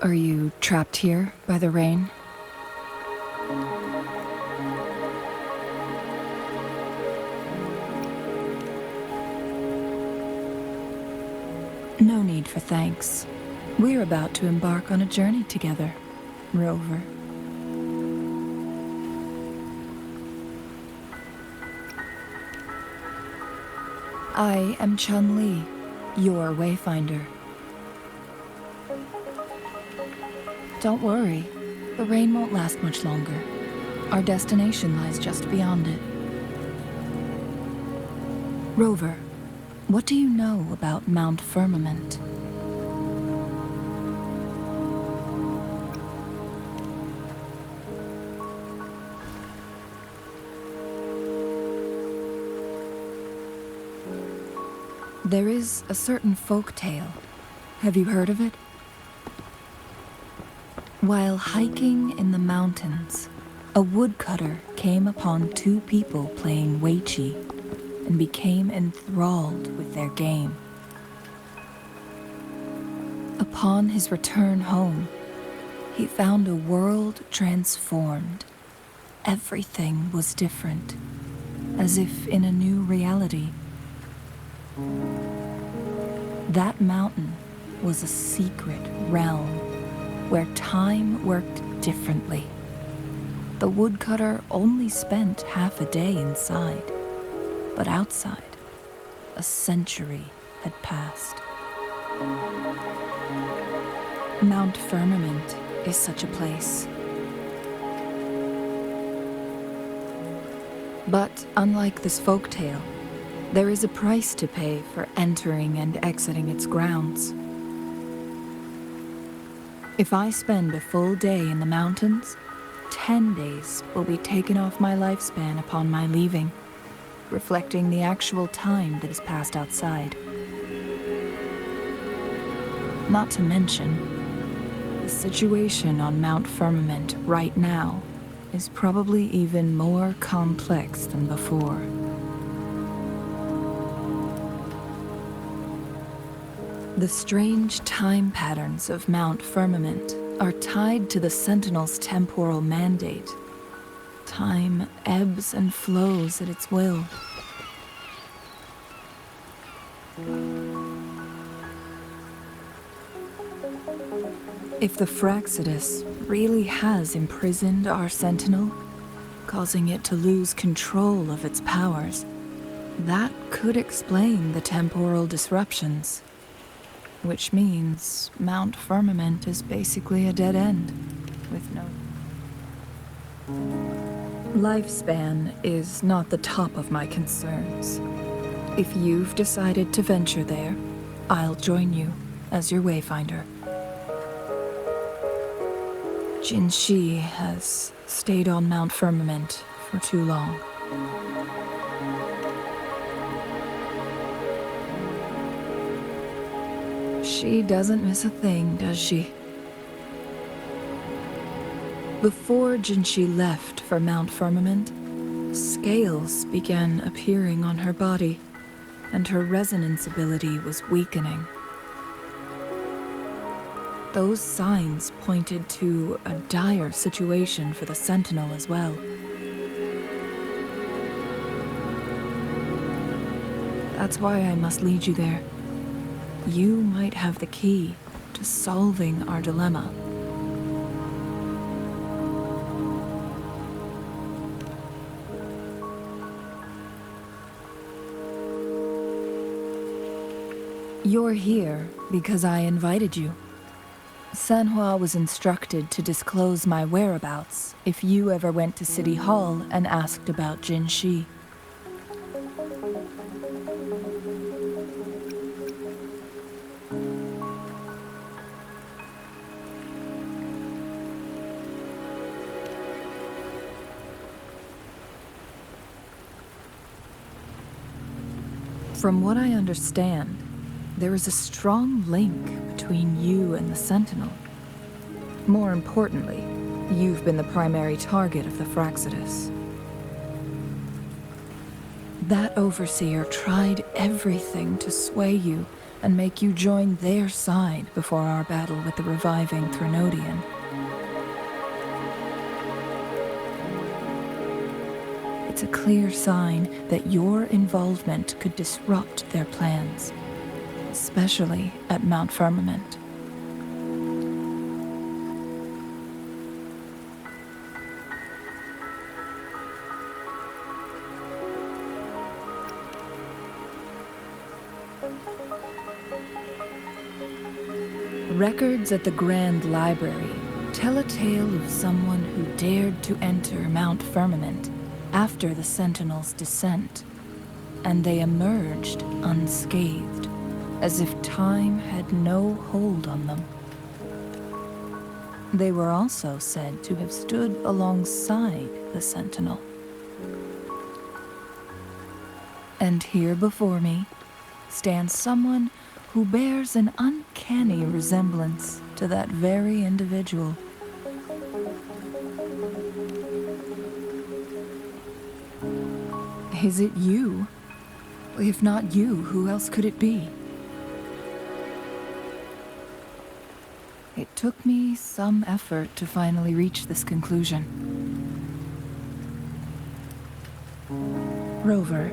Are you trapped here by the rain? No need for thanks. We're about to embark on a journey together, Rover. I am Chun-Li, your wayfinder. Don't worry, the rain won't last much longer. Our destination lies just beyond it. Rover, what do you know about Mount Firmament? There is a certain folk tale. Have you heard of it? While hiking in the mountains, a woodcutter came upon two people playing weiqi and became enthralled with their game. Upon his return home, he found a world transformed. Everything was different, as if in a new reality. That mountain was a secret realm where time worked differently. The woodcutter only spent half a day inside, but outside, a century had passed. Mount Firmament is such a place. But unlike this folktale, there is a price to pay for entering and exiting its grounds. If I spend a full day in the mountains, 10 days will be taken off my lifespan upon my leaving, reflecting the actual time that is passed outside. Not to mention, the situation on Mount Firmament right now is probably even more complex than before. The strange time patterns of Mount Firmament are tied to the Sentinel's temporal mandate. Time ebbs and flows at its will. If the Fraxidus really has imprisoned our Sentinel, causing it to lose control of its powers, that could explain the temporal disruptions. Which means Mount Firmament is basically a dead end, with no... Lifespan is not the top of my concerns. If you've decided to venture there, I'll join you as your wayfinder. Jinshi has stayed on Mount Firmament for too long. She doesn't miss a thing, does she? Before Jinshi left for Mount Firmament, scales began appearing on her body, and her resonance ability was weakening. Those signs pointed to a dire situation for the Sentinel as well. That's why I must lead you there. You might have the key to solving our dilemma. You're here because I invited you. Sanhua was instructed to disclose my whereabouts if you ever went to City Hall and asked about Jinshi. From what I understand, there is a strong link between you and the Sentinel. More importantly, you've been the primary target of the Fraxidus. That overseer tried everything to sway you and make you join their side before our battle with the reviving Threnodian. It's a clear sign that your involvement could disrupt their plans, especially at Mount Firmament. Records at the Grand Library tell a tale of someone who dared to enter Mount Firmament after the Sentinels' descent, and they emerged unscathed, as if time had no hold on them. They were also said to have stood alongside the Sentinel. And here before me stands someone who bears an uncanny resemblance to that very individual. Is it you? If not you, who else could it be? It took me some effort to finally reach this conclusion. Rover,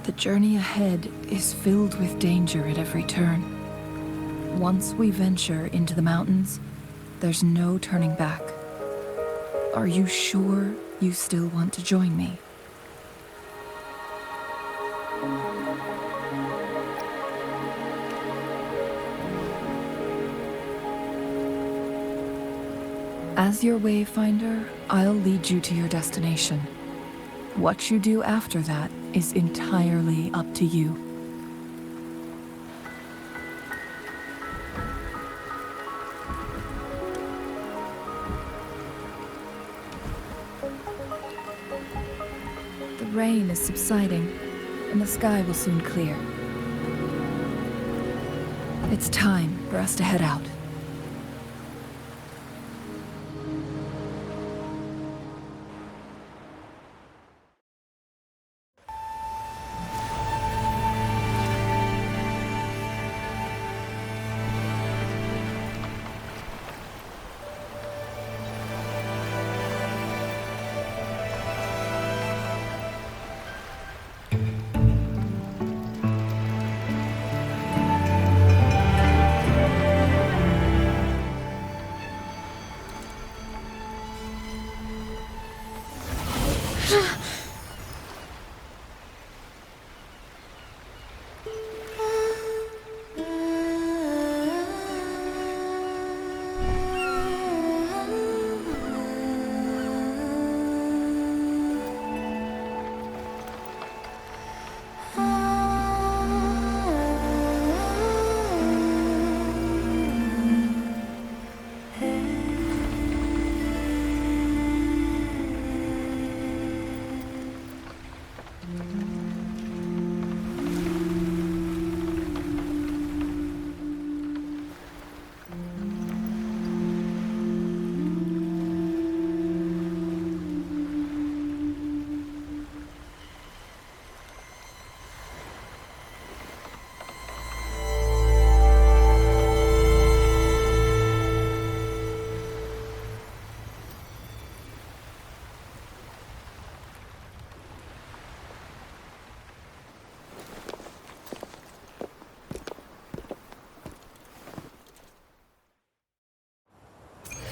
the journey ahead is filled with danger at every turn. Once we venture into the mountains, there's no turning back. Are you sure you still want to join me? As your wayfinder, I'll lead you to your destination. What you do after that is entirely up to you. The rain is subsiding, and the sky will soon clear. It's time for us to head out.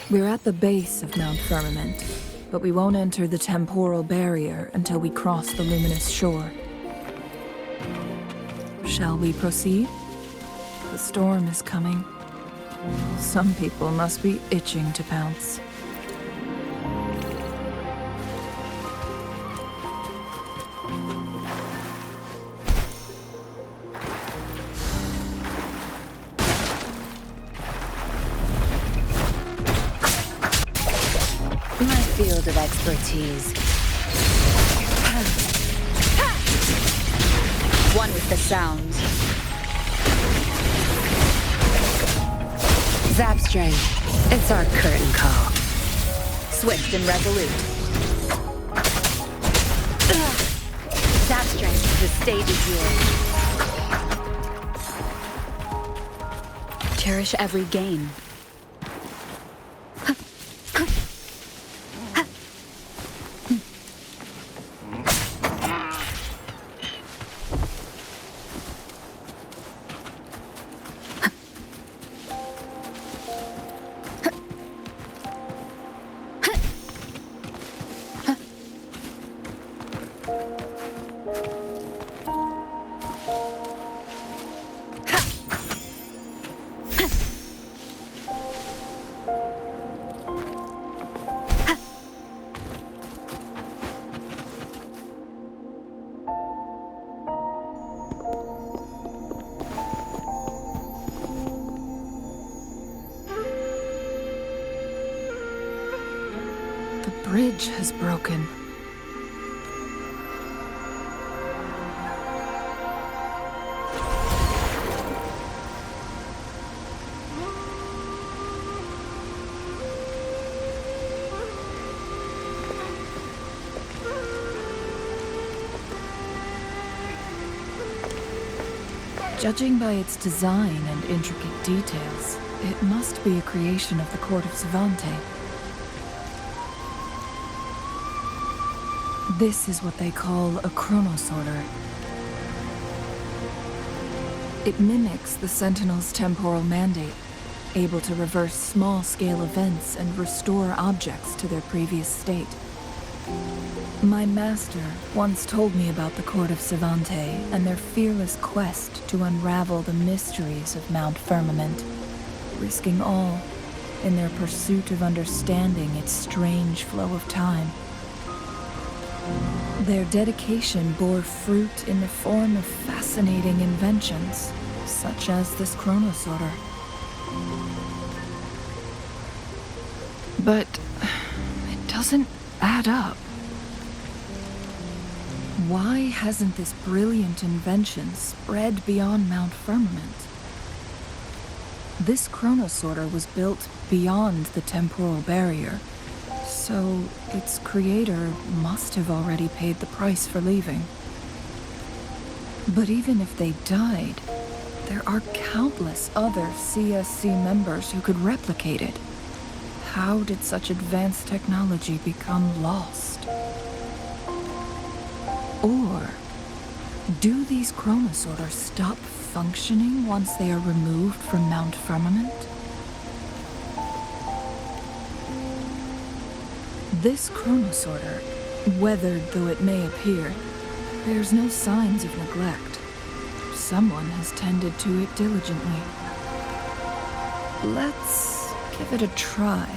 We're at the base of Mount Firmament, but we won't enter the temporal barrier until we cross the luminous shore. Shall we proceed? The storm is coming. Some people must be itching to pounce. My field of expertise. One with the sound. Zap string. It's our curtain call. Swift and resolute. Zap string. The stage is yours. cherish every gain. The bridge has broken. Judging by its design and intricate details, it must be a creation of the court of Savante. This is what they call a chronosorter. It mimics the Sentinel's temporal mandate, able to reverse small-scale events and restore objects to their previous state. My master once told me about the Court of Savante and their fearless quest to unravel the mysteries of Mount Firmament, risking all in their pursuit of understanding its strange flow of time. Their dedication bore fruit in the form of fascinating inventions, such as this chronosorter. But it doesn't add up. Why hasn't this brilliant invention spread beyond Mount Firmament? This chronosorter was built beyond the temporal barrier, so its creator must have already paid the price for leaving. But even if they died, there are countless other CSC members who could replicate it. How did such advanced technology become lost? Or do these chronosorters stop functioning once they are removed from Mount Firmament? This chronosorter, weathered though it may appear, bears no signs of neglect. Someone has tended to it diligently. Let's give it a try.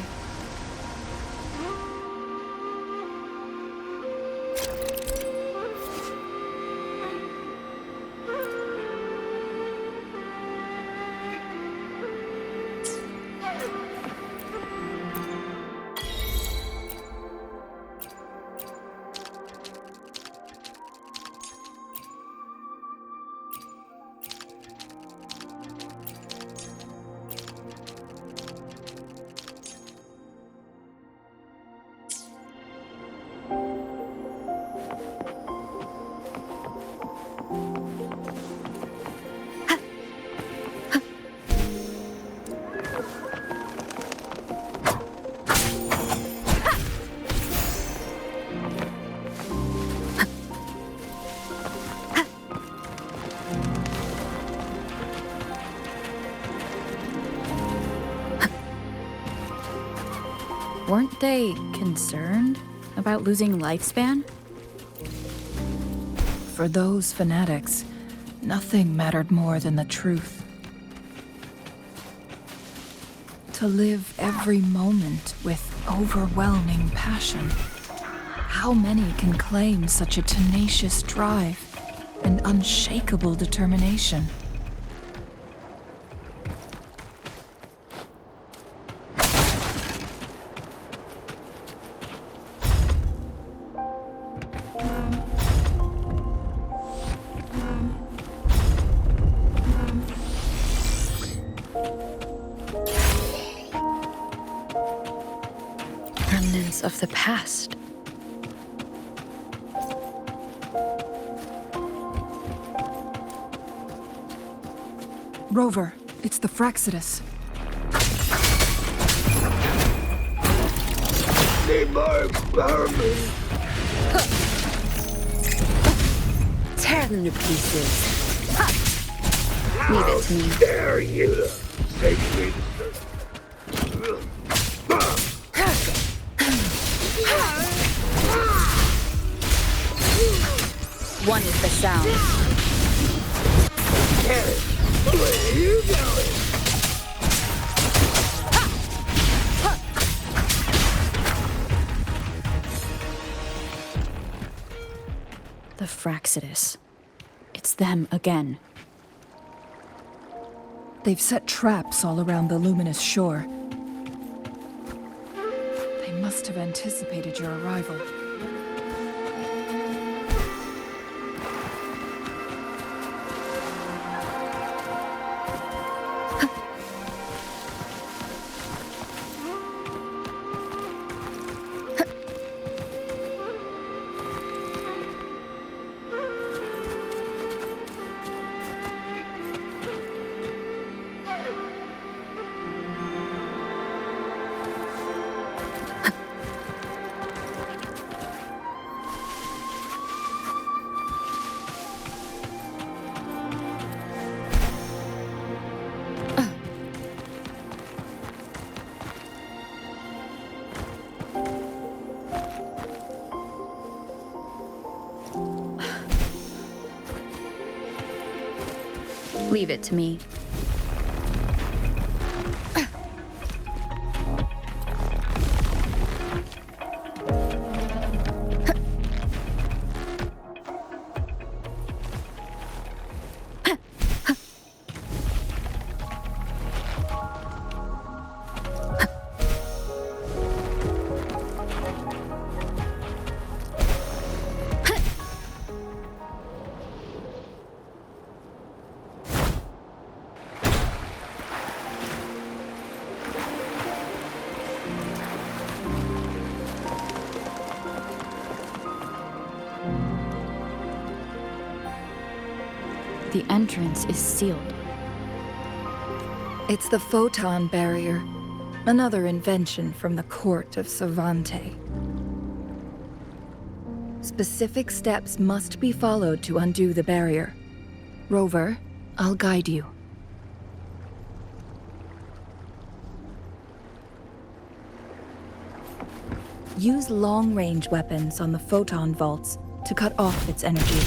Weren't they concerned about losing lifespan? For those fanatics, nothing mattered more than the truth. To live every moment with overwhelming passion. How many can claim such a tenacious drive and unshakable determination? Remnants of the past. Rover, It's the Fraxidus. Need more army. Tear them to pieces. Ha! Leave it to me. Dare you? Save me. One is the sound. Where are you going? The Fraxidus. It's them again. They've set traps all around the luminous shore. They must have anticipated your arrival. Leave it to me. The entrance is sealed. It's the photon barrier, another invention from the court of Savante. Specific steps must be followed to undo the barrier. Rover, I'll guide you. Use long-range weapons on the photon vaults to cut off its energy.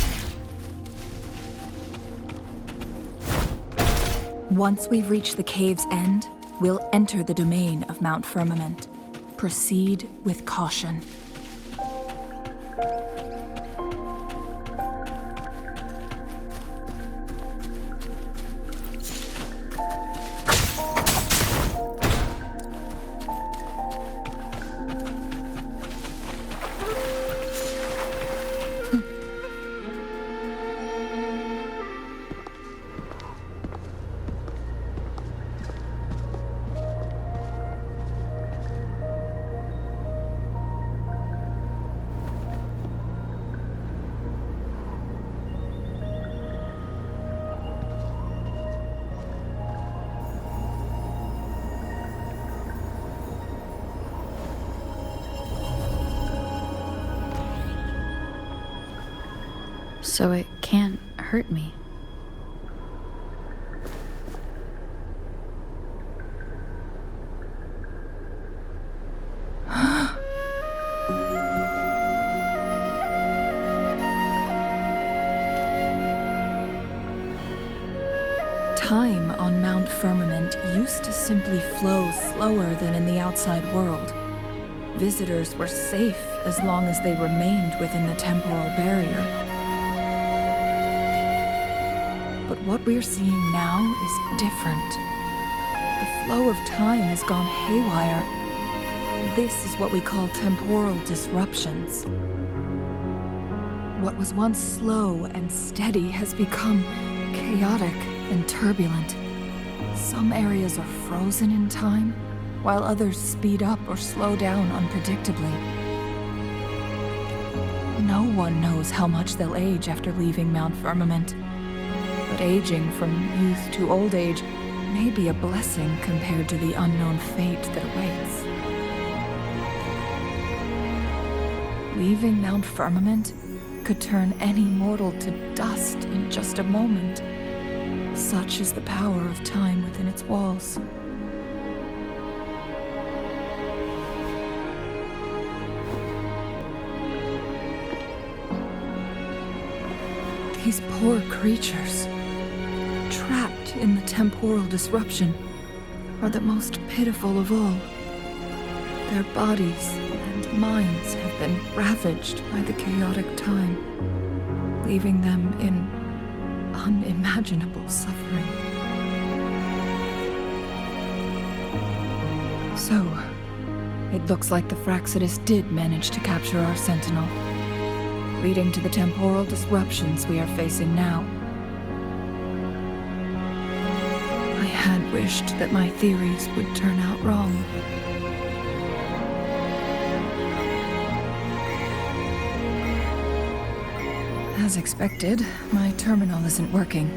Once we've reached the cave's end, we'll enter the domain of Mount Firmament. Proceed with caution. So it can't hurt me. Time on Mount Firmament used to simply flow slower than in the outside world. Visitors were safe as long as they remained within the temporal barrier. But what we're seeing now is different. The flow of time has gone haywire. This is what we call temporal disruptions. What was once slow and steady has become chaotic and turbulent. Some areas are frozen in time, while others speed up or slow down unpredictably. No one knows how much they'll age after leaving Mount Firmament. But aging from youth to old age may be a blessing compared to the unknown fate that awaits. Leaving Mount Firmament could turn any mortal to dust in just a moment. Such is the power of time within its walls. These poor creatures, trapped in the temporal disruption, are the most pitiful of all. Their bodies and minds have been ravaged by the chaotic time, leaving them in unimaginable suffering. So, it looks like the Fraxidus did manage to capture our Sentinel, leading to the temporal disruptions we are facing now. I had wished that my theories would turn out wrong. As expected, my terminal isn't working.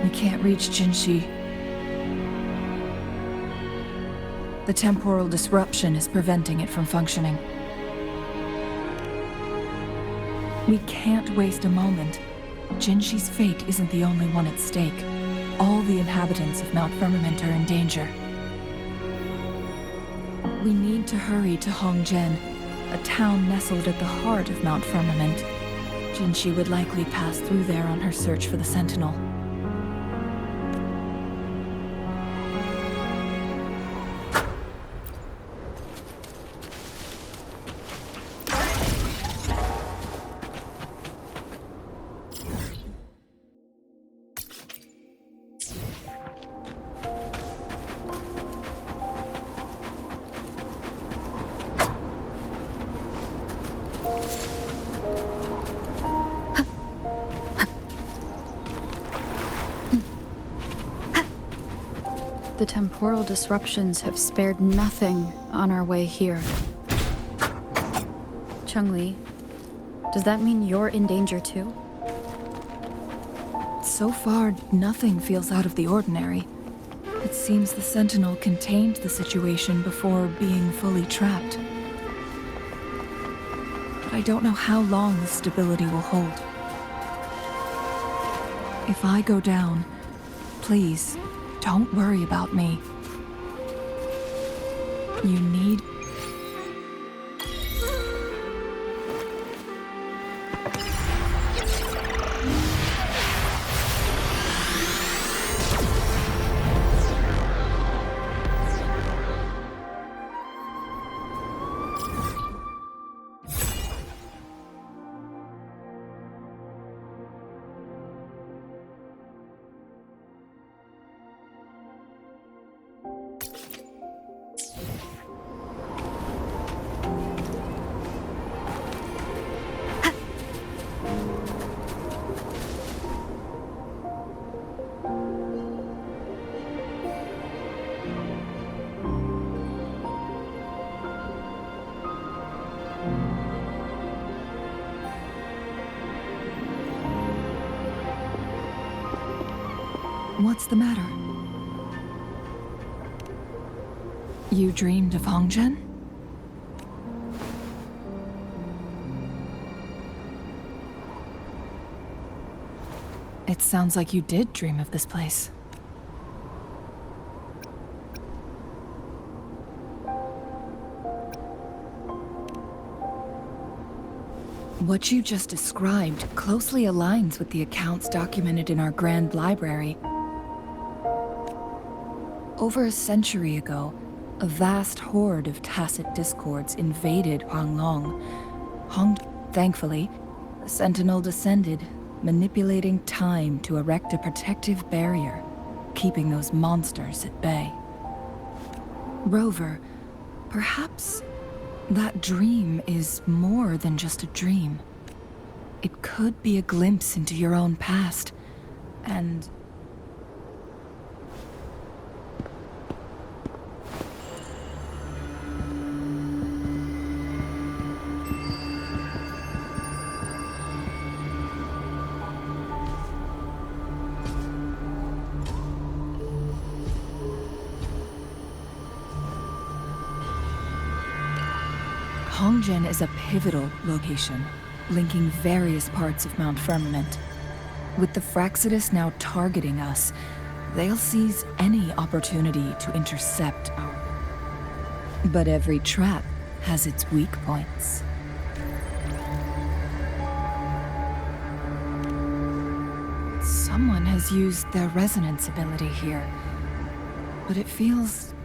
We can't reach Jinshi. The temporal disruption is preventing it from functioning. We can't waste a moment. Jinshi's fate isn't the only one at stake. All the inhabitants of Mount Firmament are in danger. We need to hurry to Hongzhen, a town nestled at the heart of Mount Firmament. Jinshi would likely pass through there on her search for the Sentinel. The temporal disruptions have spared nothing on our way here. Chungli, does that mean you're in danger too? So far, nothing feels out of the ordinary. It seems the Sentinel contained the situation before being fully trapped. But I don't know how long this stability will hold. If I go down, please, don't worry about me. You need... What's the matter? You dreamed of Hongzhen? It sounds like you did dream of this place. What you just described closely aligns with the accounts documented in our Grand Library. Over a century ago, a vast horde of tacit discords invaded Huanglong. Thankfully, the Sentinel descended, manipulating time to erect a protective barrier, keeping those monsters at bay. Rover, perhaps that dream is more than just a dream. It could be a glimpse into your own past, and... Hongzhen is a pivotal location, linking various parts of Mount Firmament. With the Fraxidus now targeting us, they'll seize any opportunity to intercept our... But every trap has its weak points. Someone has used their resonance ability here, but it feels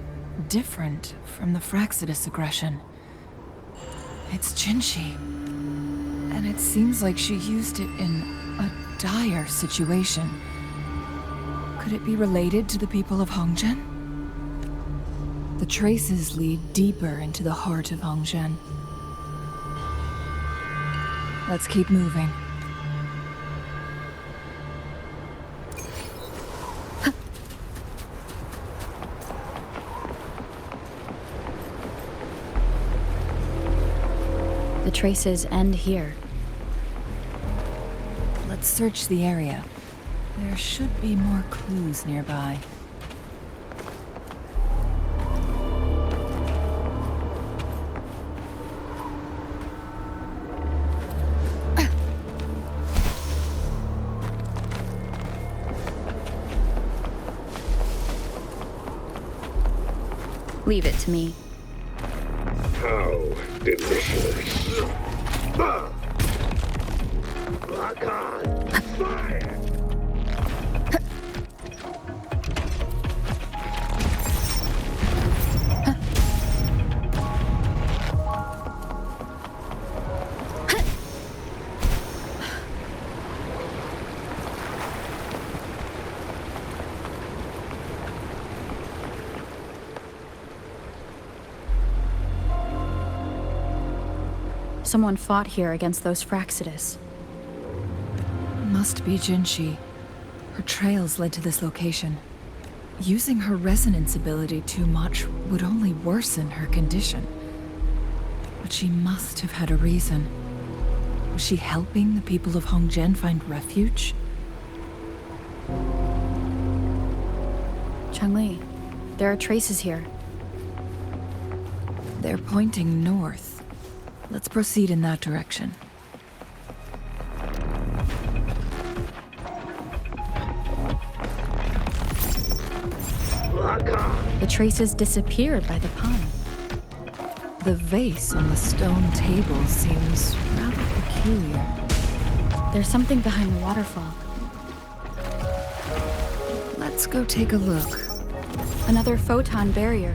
different from the Fraxidus aggression. It's Jinshi, and it seems like she used it in a dire situation. Could it be related to the people of Hongzhen? The traces lead deeper into the heart of Hongzhen. Let's keep moving. The traces end here. Let's search the area. There should be more clues nearby. Leave it to me. How delicious. Lock on. Fire. Someone fought here against those Fraxidus. Must be Jinshi. Her trails led to this location. Using her resonance ability too much would only worsen her condition. But she must have had a reason. Was she helping the people of Hongzhen find refuge? Changli, there are traces here. They're pointing north. Let's proceed in that direction. Lock on. The traces disappeared by the pond. The vase on the stone table seems rather peculiar. There's something behind the waterfall. Let's go take a look. Another photon barrier.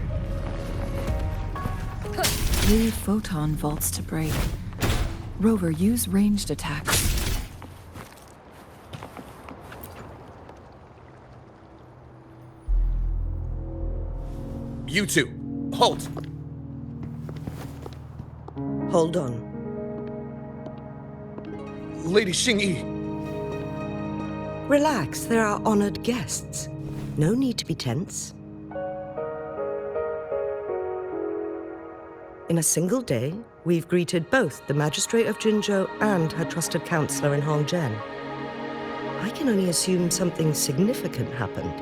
3 photon vaults to break. Rover, use ranged attacks. You two, halt! Hold on. Lady Xingyi, Relax, there are honored guests. No need to be tense. In a single day, we've greeted both the Magistrate of Jinzhou and her trusted counselor in Hongzhen. I can only assume something significant happened.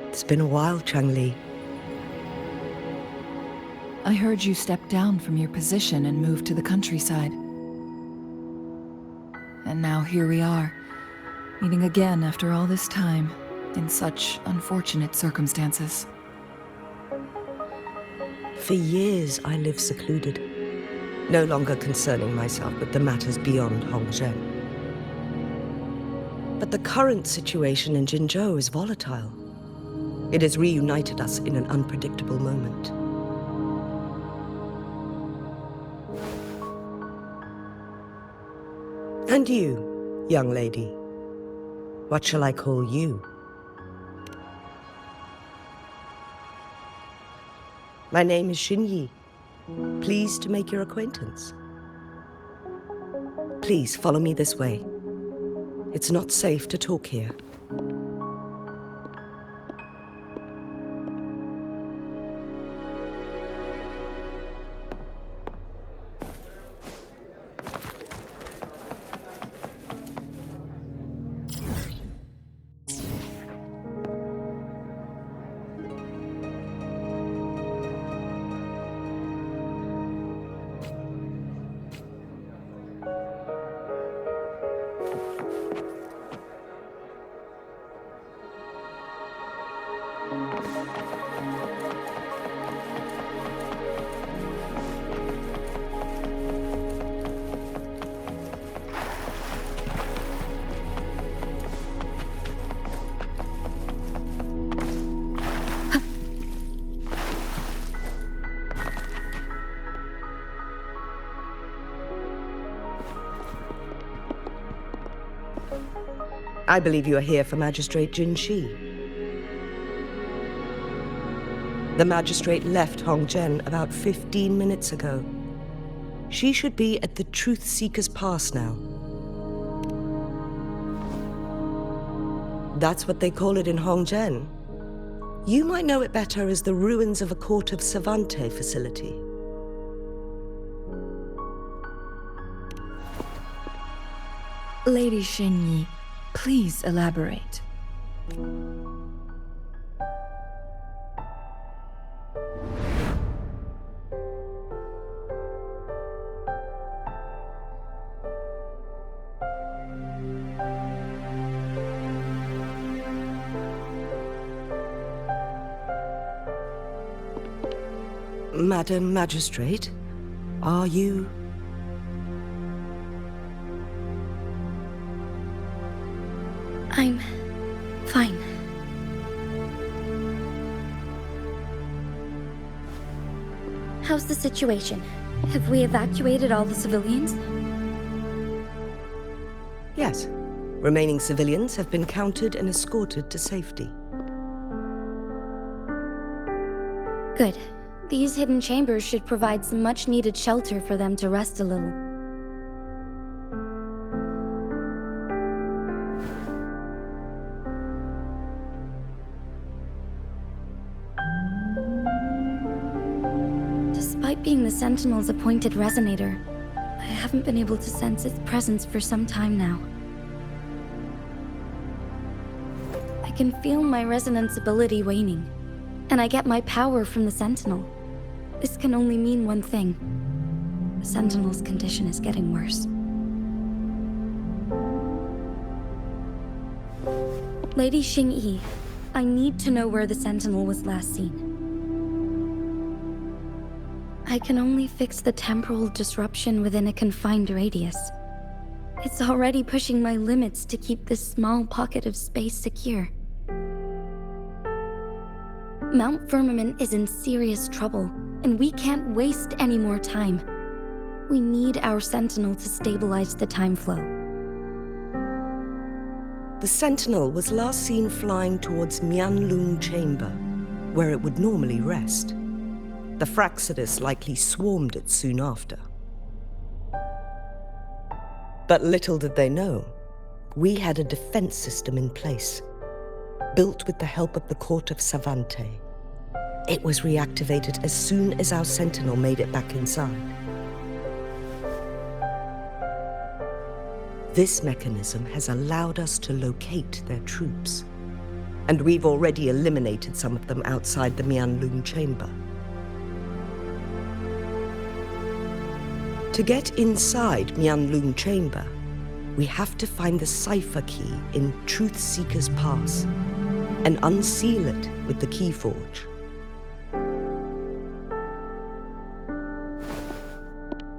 It's been a while, Changli. I heard you stepped down from your position and moved to the countryside. And now here we are, meeting again after all this time, in such unfortunate circumstances. For years, I lived secluded, no longer concerning myself with the matters beyond Hongzhen. But the current situation in Jinzhou is volatile. It has reunited us in an unpredictable moment. And you, young lady, what shall I call you? My name is Xinyi. Pleased to make your acquaintance. Please follow me this way. It's not safe to talk here. I believe you are here for Magistrate Jinshi. The Magistrate left Hongzhen about 15 minutes ago. She should be at the Truth Seeker's Pass now. That's what they call it in Hongzhen. You might know it better as the ruins of a Court of Savante facility. Lady Xingyi, please elaborate. Madam Magistrate, are you... I'm fine. How's the situation? Have we evacuated all the civilians? Yes. Remaining civilians have been counted and escorted to safety. Good. These hidden chambers should provide some much-needed shelter for them to rest a little. Despite being the Sentinel's appointed resonator, I haven't been able to sense its presence for some time now. I can feel my resonance ability waning, and I get my power from the Sentinel. This can only mean one thing. The Sentinel's condition is getting worse. Lady Xingyi, I need to know where the Sentinel was last seen. I can only fix the temporal disruption within a confined radius. It's already pushing my limits to keep this small pocket of space secure. Mount Firmament is in serious trouble, and we can't waste any more time. We need our Sentinel to stabilize the time flow. The Sentinel was last seen flying towards Mianlung Chamber, where it would normally rest. The Fraxidus likely swarmed it soon after. But little did they know, we had a defense system in place, built with the help of the Court of Savante. It was reactivated as soon as our Sentinel made it back inside. This mechanism has allowed us to locate their troops, and we've already eliminated some of them outside the Mianlung Chamber. To get inside Mianlung Chamber, we have to find the cipher key in Truth Seeker's Pass and unseal it with the Keyforge.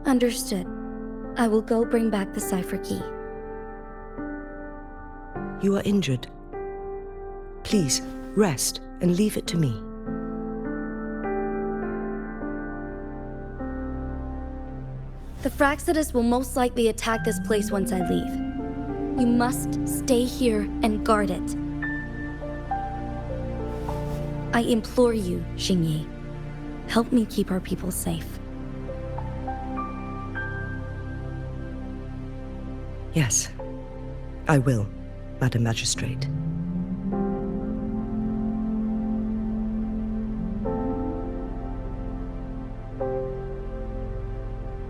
Understood. I will go bring back the cipher key. You are injured. Please, rest and leave it to me. The Fraxidus will most likely attack this place once I leave. You must stay here and guard it. I implore you, Xingyi. Help me keep our people safe. Yes, I will, Madam Magistrate.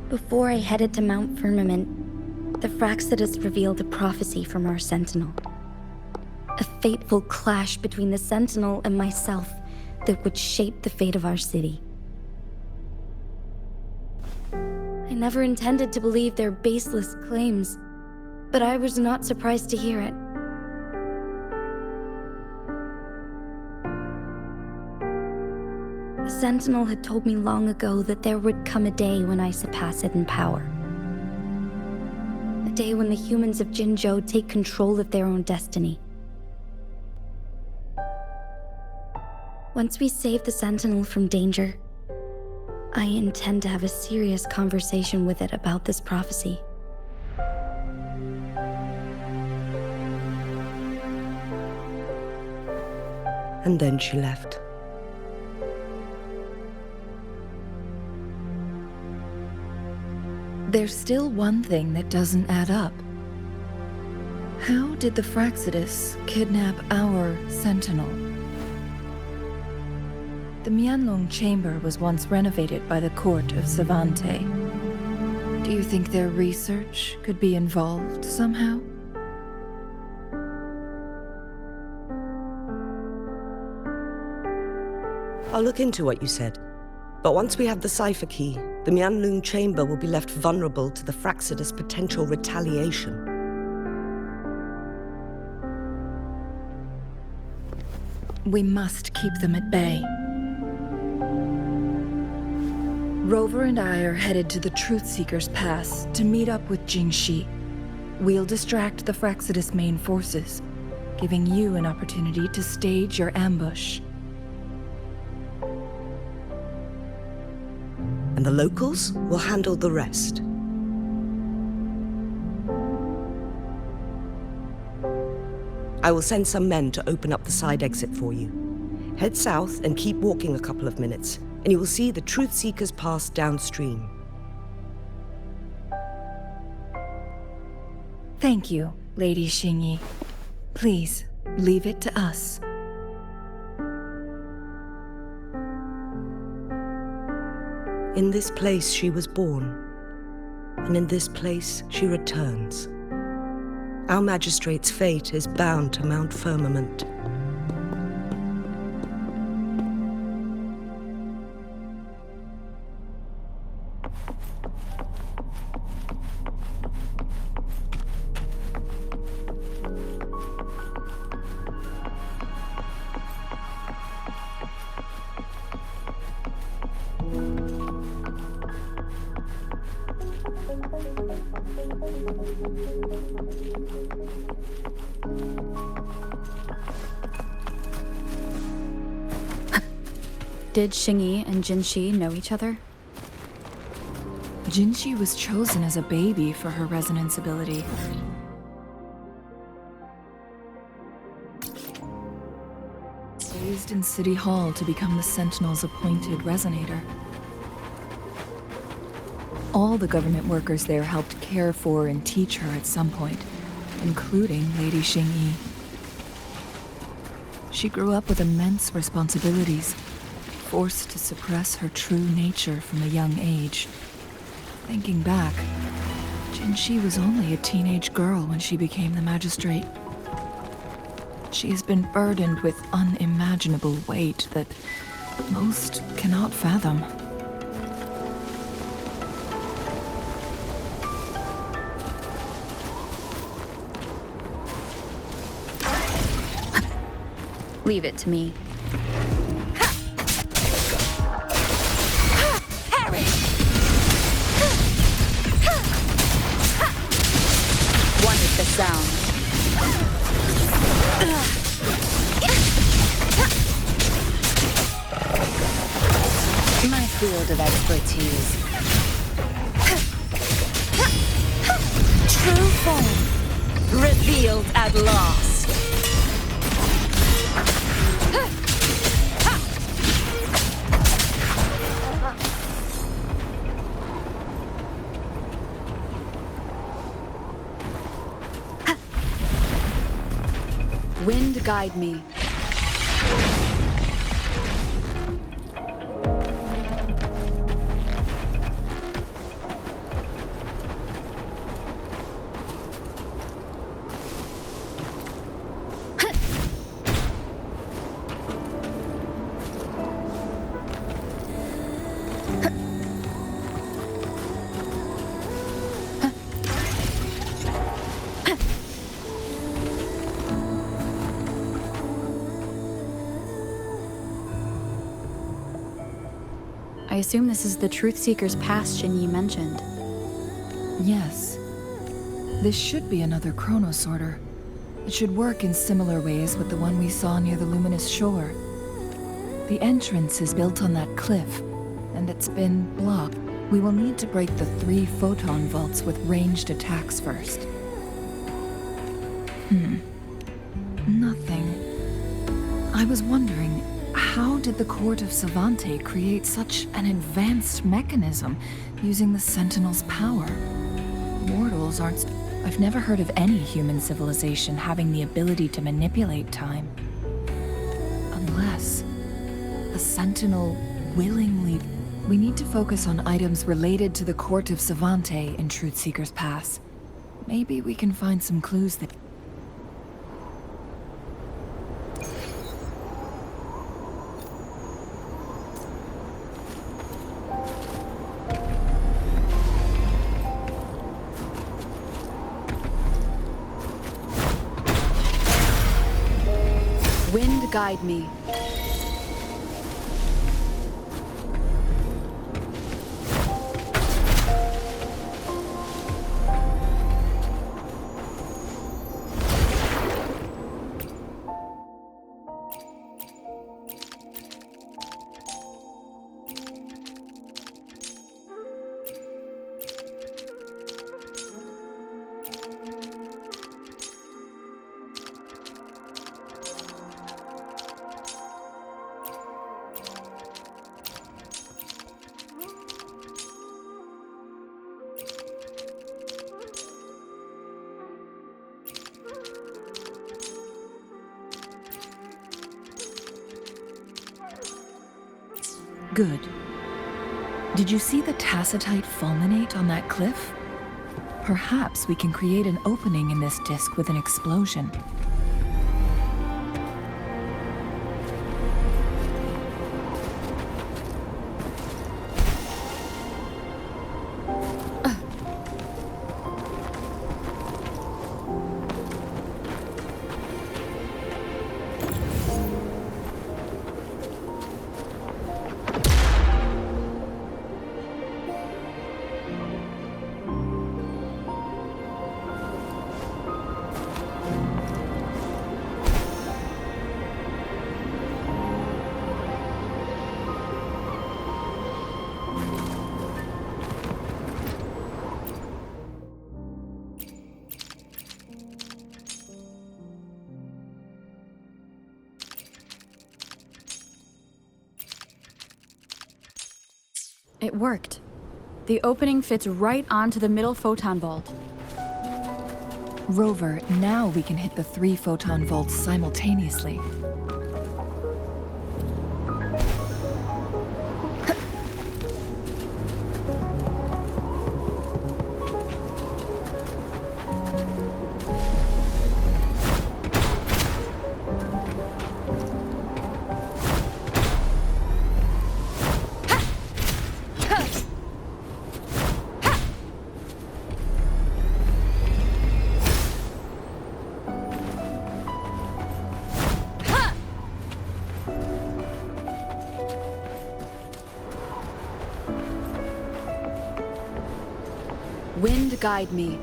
Before I headed to Mount Firmament, the Fraxidus revealed a prophecy from our Sentinel. A fateful clash between the Sentinel and myself that would shape the fate of our city. I never intended to believe their baseless claims, but I was not surprised to hear it. The Sentinel had told me long ago that there would come a day when I surpass it in power. A day when the humans of Jinzhou take control of their own destiny. Once we save the Sentinel from danger, I intend to have a serious conversation with it about this prophecy. And then she left. There's still one thing that doesn't add up. How did the Fraxidus kidnap our Sentinel? The Mianlong Chamber was once renovated by the court of Savante. Do you think their research could be involved somehow? I'll look into what you said. But once we have the cipher key, the Mianlong Chamber will be left vulnerable to the Fraxidus' potential retaliation. We must keep them at bay. Rover and I are headed to the Truthseeker's Pass to meet up with Jingxi. We'll distract the Fraxidus' main forces, giving you an opportunity to stage your ambush. And the locals will handle the rest. I will send some men to open up the side exit for you. Head south and keep walking a couple of minutes, and you will see the Truthseeker's Pass downstream. Thank you, Lady Xingyi. Please, leave it to us. In this place she was born, and in this place she returns. Our magistrate's fate is bound to Mount Firmament. Did Xingyi and Jinxi know each other? Jinxi was chosen as a baby for her resonance ability. Raised in City Hall to become the Sentinel's appointed resonator. All the government workers there helped care for and teach her at some point, including Lady Xingyi. She grew up with immense responsibilities, forced to suppress her true nature from a young age. Thinking back, Jinxi was only a teenage girl when she became the magistrate. She has been burdened with unimaginable weight that most cannot fathom. Leave it to me. Wanted the sound. My field of expertise. True form revealed at last. Wind guide me. I assume this is the Truthseeker's Pass Xingyi mentioned. Yes. This should be another chronosorter. It should work in similar ways with the one we saw near the luminous shore. The entrance is built on that cliff, and it's been blocked. We will need to break the 3 photon vaults with ranged attacks first. Nothing. I was wondering, how did the court of Savante create such an advanced mechanism using the Sentinel's power? Mortals aren't... I've never heard of any human civilization having the ability to manipulate time. Unless the Sentinel willingly... We need to focus on items related to the court of Savante in Truthseeker's Pass. Maybe we can find some clues that... Wind guide me. Good. Did you see the tacitite fulminate on that cliff? Perhaps we can create an opening in this disk with an explosion. It worked. The opening fits right onto the middle photon vault. Rover, now we can hit the 3 photon vaults simultaneously. Wind guide me.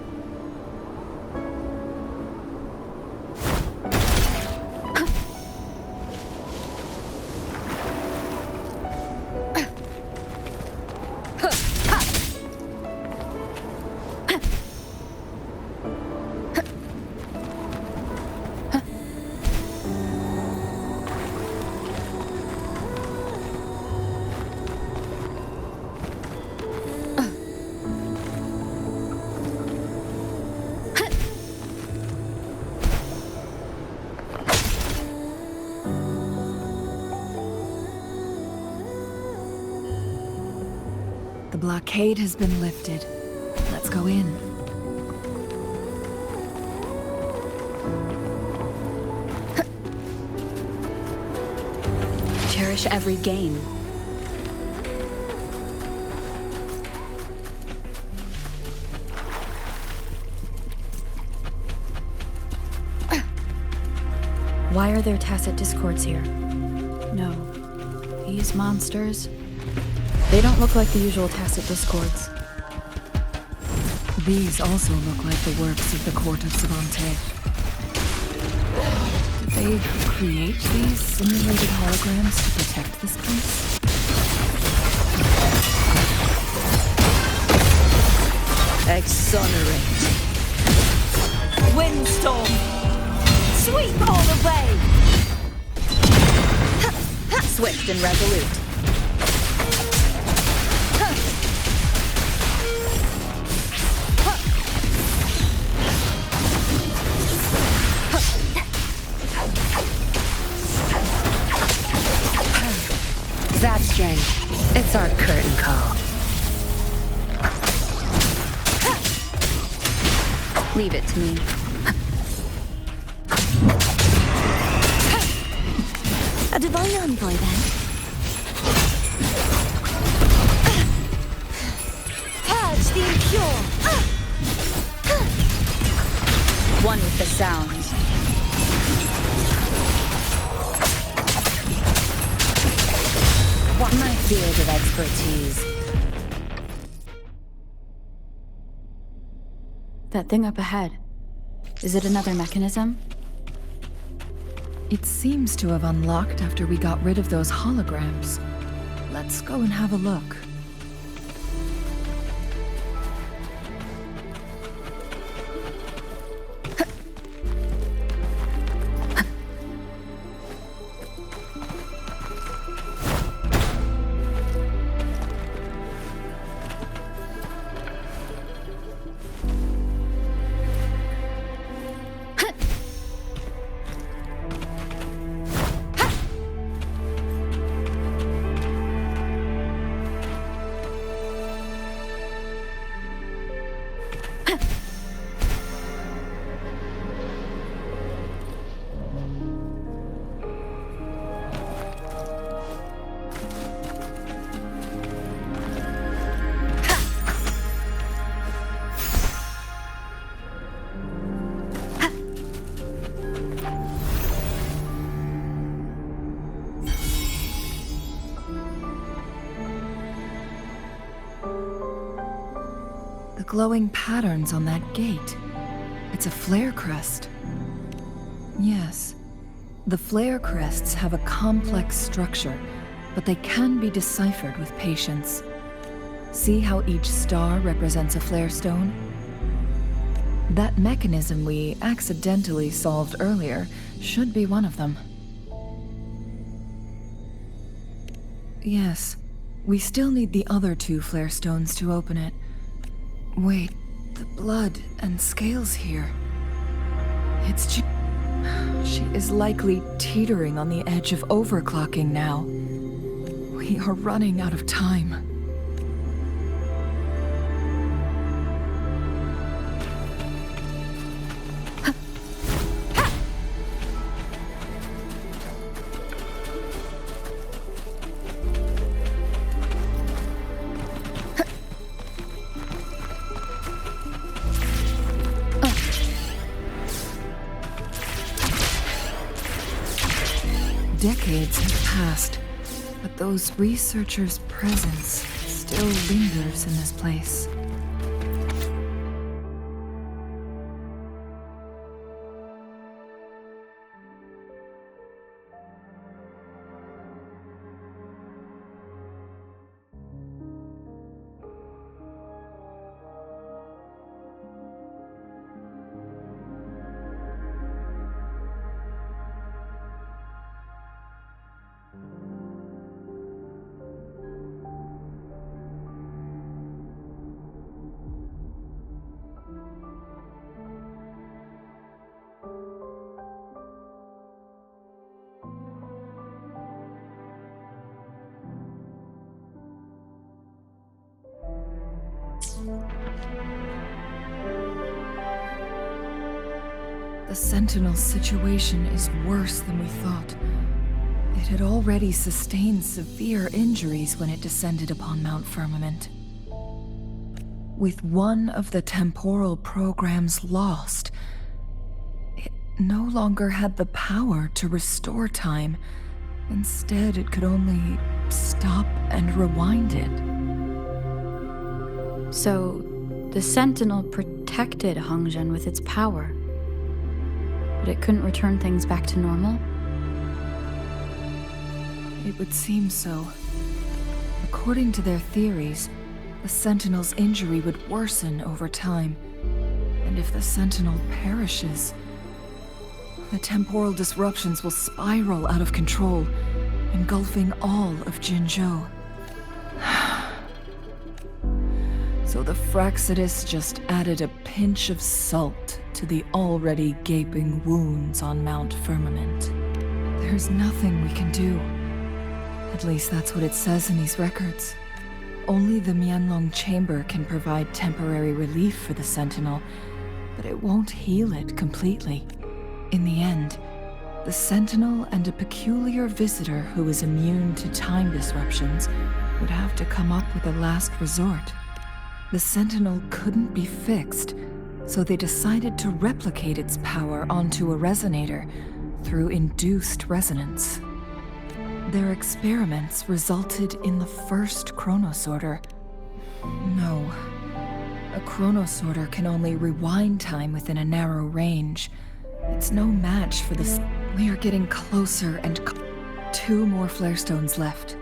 The blockade has been lifted. Let's go in. Cherish every gain. Why are there tacit discords here? No. These monsters... They don't look like the usual tacit discords. These also look like the works of the court of Savante. Did they create these simulated holograms to protect this place? Exonerate. Windstorm! Sweep all the way! Swift and resolute. That's strange. It's our curtain call. Leave it to me. A divine envoy, then. Purge the impure! One with the sounds. My field of expertise. That thing up ahead. Is it another mechanism? It seems to have unlocked after we got rid of those holograms. Let's go and have a look. The glowing patterns on that gate. It's a flare crest. Yes. The flare crests have a complex structure, but they can be deciphered with patience. See how each star represents a flare stone? That mechanism we accidentally solved earlier should be one of them. Yes. We still need the other 2 flare stones to open it. Wait, the blood and scales here. She is likely teetering on the edge of overclocking now. We are running out of time. Decades have passed, but those researchers' presence still lingers in this place. The Sentinel's situation is worse than we thought. It had already sustained severe injuries when it descended upon Mount Firmament. With one of the temporal programs lost, it no longer had the power to restore time. Instead, it could only stop and rewind it. So, the Sentinel protected Hongzhen with its power, but it couldn't return things back to normal? It would seem so. According to their theories, the Sentinel's injury would worsen over time. And if the Sentinel perishes, the temporal disruptions will spiral out of control, engulfing all of Jinzhou. So the Fraxidus just added a pinch of salt to the already gaping wounds on Mount Firmament. There's nothing we can do. At least that's what it says in these records. Only the Mianlong Chamber can provide temporary relief for the Sentinel, but it won't heal it completely. In the end, the Sentinel and a peculiar visitor who is immune to time disruptions would have to come up with a last resort. The Sentinel couldn't be fixed, so they decided to replicate its power onto a resonator through induced resonance. Their experiments resulted in the first chronosorter. No. A chronosorter can only rewind time within a narrow range. It's no match for this. We are getting closer and 2 more flare stones left.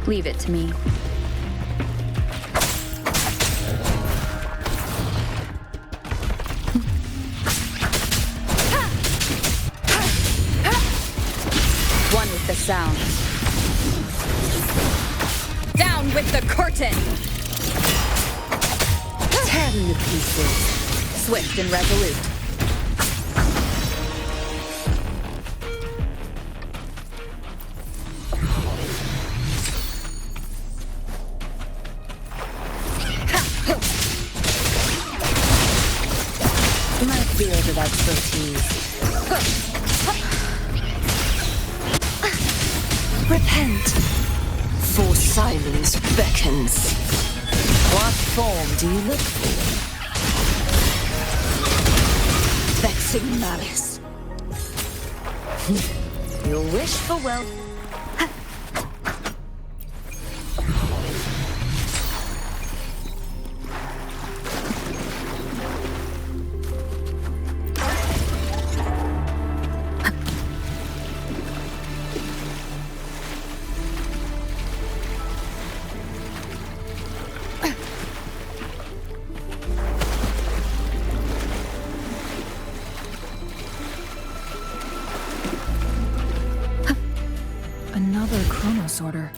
Leave it to me. One with the sound. Down with the curtain! Tear them to pieces. Swift and resolute. My field of expertise. Repent, for silence beckons. What form do you look for? Vexing malice. You wish for wealth. Another chronosorter.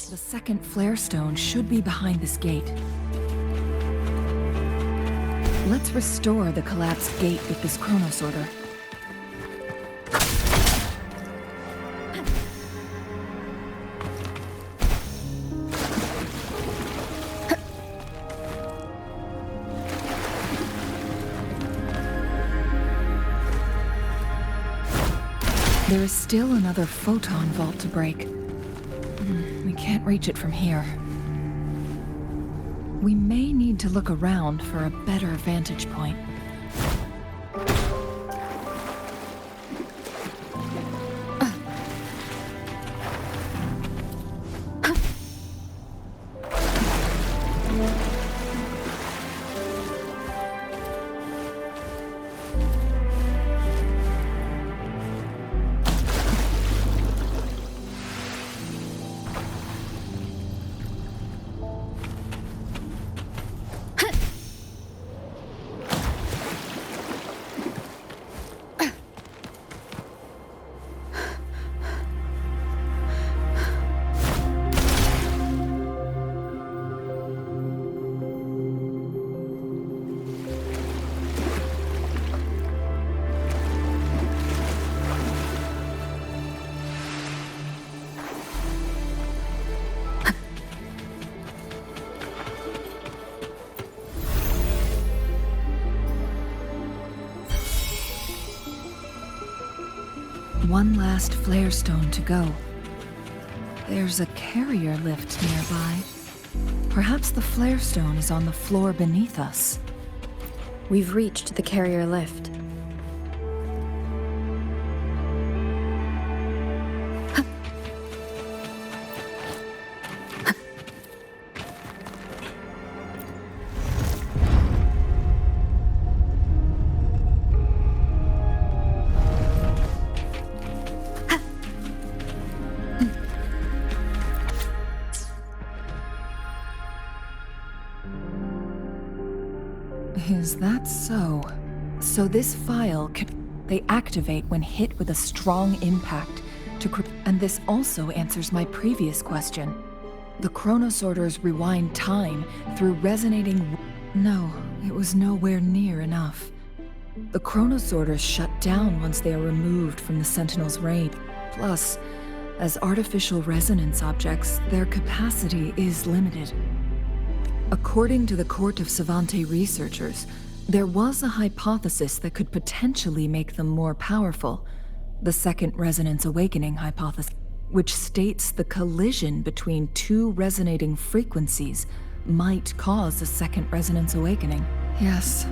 The second flare stone should be behind this gate. Let's restore the collapsed gate with this chronosorter. There is still another photon vault to break. We can't reach it from here. We may need to look around for a better vantage point. One last flare stone to go. There's a carrier lift nearby. Perhaps the flare stone is on the floor beneath us. We've reached the carrier lift. Is that so? So this file they activate when hit with a strong impact and this also answers my previous question. The chronosorters rewind time through resonating. No, it was nowhere near enough. The chronosorters shut down once they are removed from the Sentinel's range. Plus, as artificial resonance objects, their capacity is limited. According to the Court of Savante researchers, there was a hypothesis that could potentially make them more powerful, the Second Resonance Awakening hypothesis, which states the collision between two resonating frequencies might cause a Second Resonance Awakening. Yes,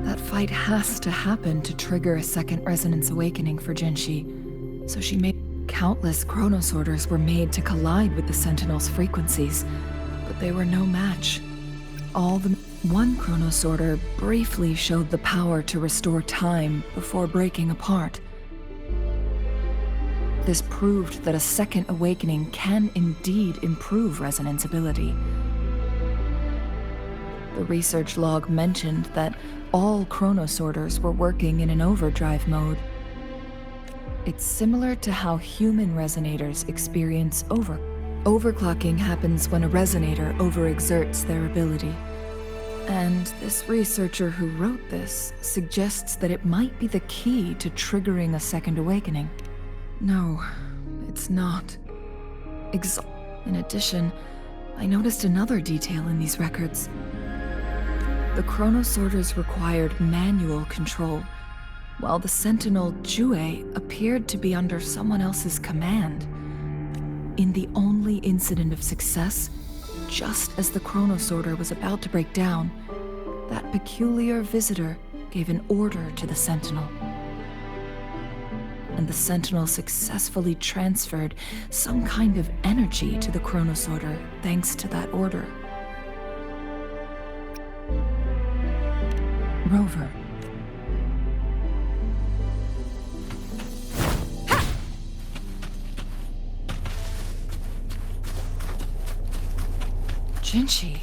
that fight has to happen to trigger a Second Resonance Awakening for Jinshi, so she made countless chronosorters were made to collide with the Sentinel's frequencies, but they were no match. One chronosorter briefly showed the power to restore time before breaking apart. This proved that a second awakening can indeed improve resonance ability. The research log mentioned that all chronosorters were working in an overdrive mode. It's similar to how human resonators experience overclocking happens when a resonator overexerts their ability. And this researcher who wrote this suggests that it might be the key to triggering a second awakening. No, it's not. In addition, I noticed another detail in these records. The chronosorters required manual control, while the Sentinel Jue appeared to be under someone else's command. In the only incident of success, just as the chronosorter was about to break down, that peculiar visitor gave an order to the Sentinel. And the Sentinel successfully transferred some kind of energy to the chronosorter thanks to that order. Rover. Jinshi.